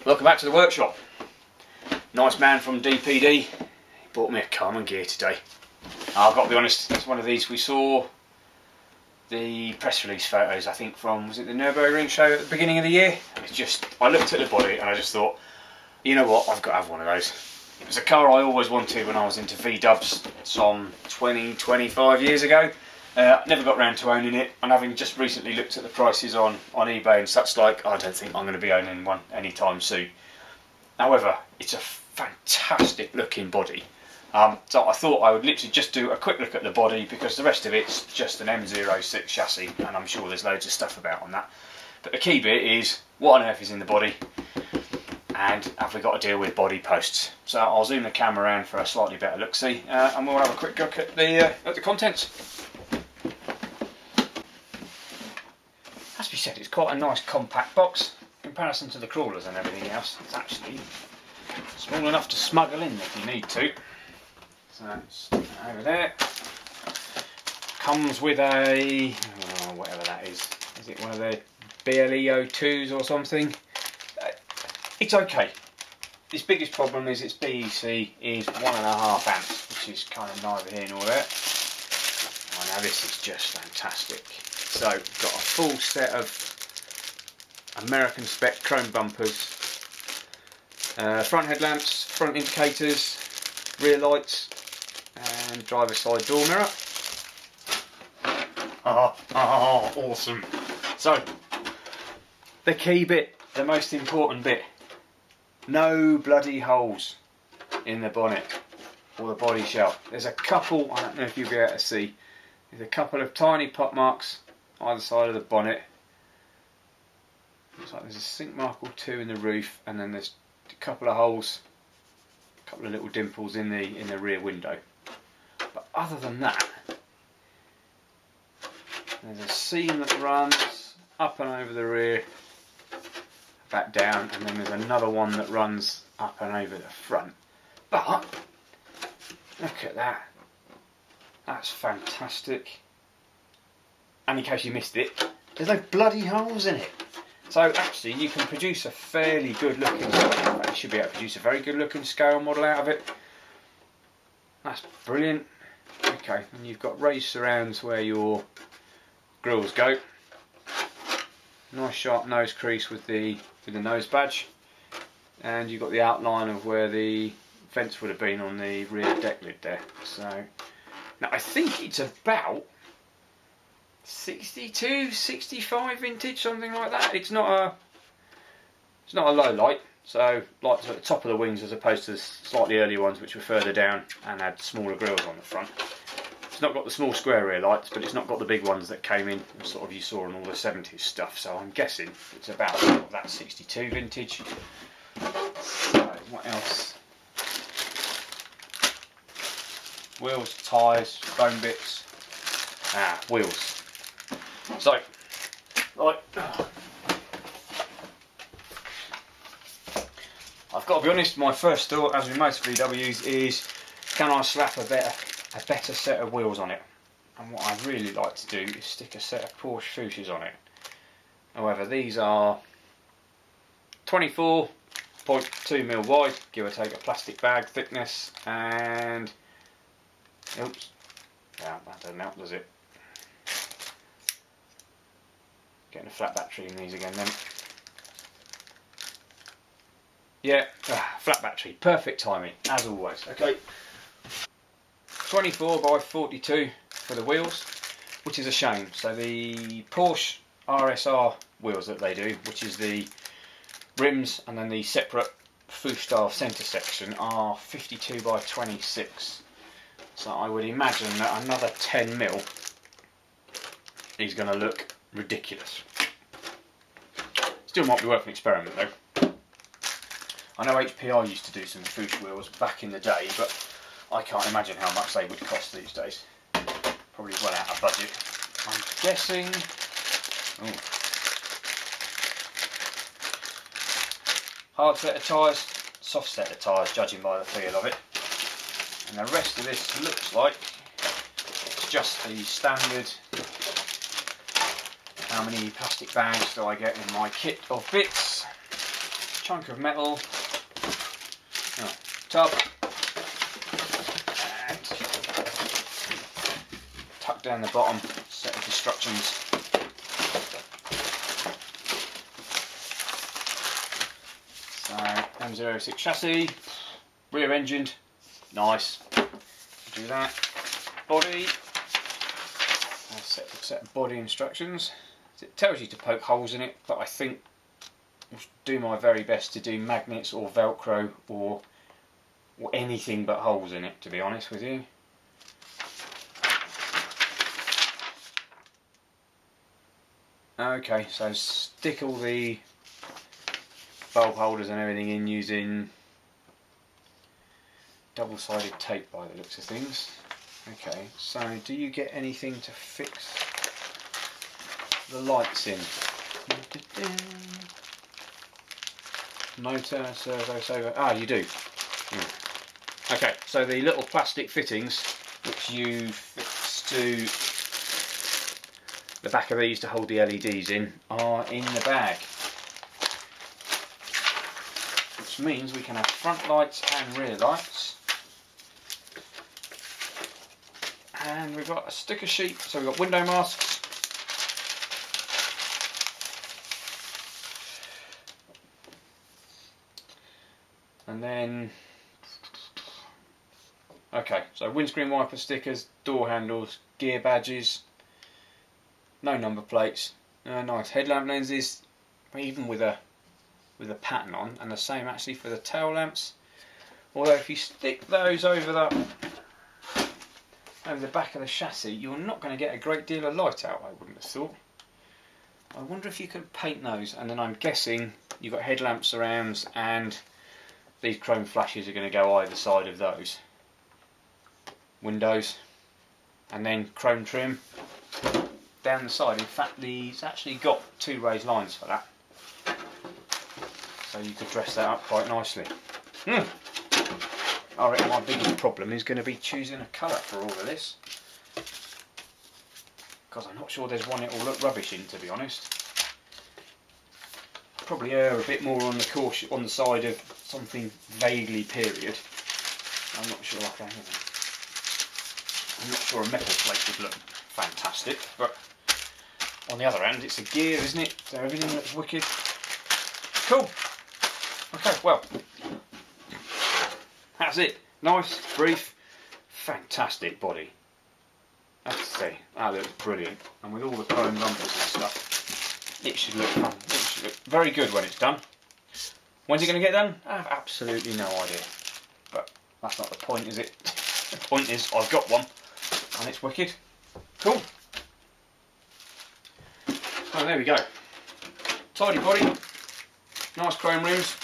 Welcome back to the workshop. Nice man from DPD, he bought me a Karmann Ghia today. I've got to be honest, it's one of these we saw the press release photos, I think from, was it the Nurburgring show at the beginning of the year? And it's just, I looked at the body and I just thought, you know what, I've got to have one of those. It was a car I always wanted when I was into V-dubs some 20-25 years ago. Never got round to owning it, and having just recently looked at the prices on eBay and such like, I don't think I'm going to be owning one anytime soon. However, it's a fantastic looking body. So I thought I would literally just do a quick look at the body, because the rest of it's just an M06 chassis, and I'm sure there's loads of stuff about on that. But the key bit is, what on earth is in the body, and have we got to deal with body posts? So I'll zoom the camera around for a slightly better look-see, and we'll have a quick look at the contents. As we said, it's quite a nice compact box in comparison to the crawlers and everything else. It's actually small enough to smuggle in if you need to. So stick that over there. Comes with a, whatever that is. Is it one of the BLE02s or something? It's okay. Its biggest problem is its BEC is 1.5 amps, which is kind of neither here nor there. Oh, now this is just fantastic. So, got a full set of American spec chrome bumpers, front headlamps, front indicators, rear lights, and driver side door mirror. Oh, awesome. So, the key bit, the most important bit, no bloody holes in the bonnet or the body shell. There's a couple, I don't know if you'll be able to see, there's a couple of tiny pot marks either side of the bonnet. Looks like there's a sink mark or two in the roof, and then there's a couple of holes, a couple of little dimples in the rear window. But other than that, there's a seam that runs up and over the rear, back down, and then there's another one that runs up and over the front. But look at that, that's fantastic. And in case you missed it, there's no bloody holes in it. So actually you can produce a fairly good looking, you should be able to produce a very good looking scale model out of it. That's brilliant. Okay, and you've got raised surrounds where your grills go. Nice sharp nose crease with the nose badge. And you've got the outline of where the vents would have been on the rear deck lid there. So now I think it's about 62, 65 vintage, something like that. It's not a low light, so lights at the top of the wings as opposed to the slightly earlier ones which were further down and had smaller grills on the front. It's not got the small square rear lights, but it's not got the big ones that came in, sort of you saw on all the 70s stuff, so I'm guessing it's about that 62 vintage. So what else? Wheels, tyres, foam bits, wheels. So, right, I've got to be honest, my first thought, as with most VWs, is can I slap a better set of wheels on it? And what I'd really like to do is stick a set of Porsche Fuchsias on it. However, these are 24.2mm wide, give or take a plastic bag thickness, and oops, yeah, that doesn't help, does it? Getting a flat battery in these again then. Yeah, flat battery, perfect timing, as always. Okay, 24 by 42 for the wheels, which is a shame. So the Porsche RSR wheels that they do, which is the rims and then the separate Fuchs style centre section, are 52 by 26. So I would imagine that another 10mm is going to look ridiculous. Still might be worth an experiment though. I know HPI used to do some Fuchs wheels back in the day, but I can't imagine how much they would cost these days. Probably well out of budget. I'm guessing. Ooh. Hard set of tyres, soft set of tyres, judging by the feel of it. And the rest of this looks like it's just the standard. How many plastic bags do I get in my kit of bits? chunk of metal, tub, and tuck down the bottom set of instructions. So M06 chassis, rear engined, nice. Do that. Body, a set of body instructions. It tells you to poke holes in it, but I think I'll do my very best to do magnets or Velcro or anything but holes in it, to be honest with you. Okay, so stick all the bulb holders and everything in using double-sided tape by the looks of things. Okay, so do you get anything to fix the lights in? Motor, servo, saver. Ah, you do. Okay, so the little plastic fittings which you fix to the back of these to hold the LEDs in are in the bag, which means we can have front lights and rear lights. And we've got a sticker sheet, so we've got window masks, and then okay, so windscreen wiper stickers, door handles, gear badges, no number plates, nice headlamp lenses, even with a pattern on, and the same actually for the tail lamps. Although if you stick those over the back of the chassis, you're not going to get a great deal of light out, I wouldn't have thought. I wonder if you could paint those, and then I'm guessing you've got headlamp surrounds and these chrome flashes are going to go either side of those windows, and then chrome trim down the side. In fact, these actually got two raised lines for that, so you could dress that up quite nicely. I reckon my biggest problem is going to be choosing a colour for all of this, because I'm not sure there's one it will look rubbish in, to be honest. Probably err a bit more on the caution, on the side of something vaguely period. I'm not sure I'm not sure a metal plate would look fantastic, but on the other hand, it's a gear, isn't it? So everything looks wicked. Cool. Okay, well, that's it. Nice, brief, fantastic body. I have to say, that looks brilliant. And with all the chrome bumpers and stuff, it should look very good when it's done. When's it going to get done? I have absolutely no idea. But that's not the point, is it? The point is, I've got one, and it's wicked. Cool. So there we go. Tidy body, nice chrome rims,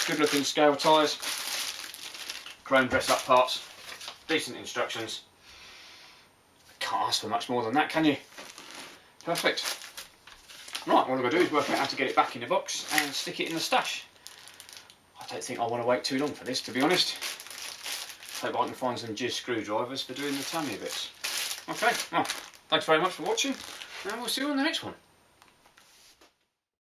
good looking scale tyres, chrome dress up parts, decent instructions. Can't ask for much more than that, can you? Perfect. Right, what I've got to do is work out how to get it back in the box and stick it in the stash. I don't think I want to wait too long for this, to be honest. Hope I can find some jizz screwdrivers for doing the Tamiya bits. Okay, well, thanks very much for watching, and we'll see you on the next one.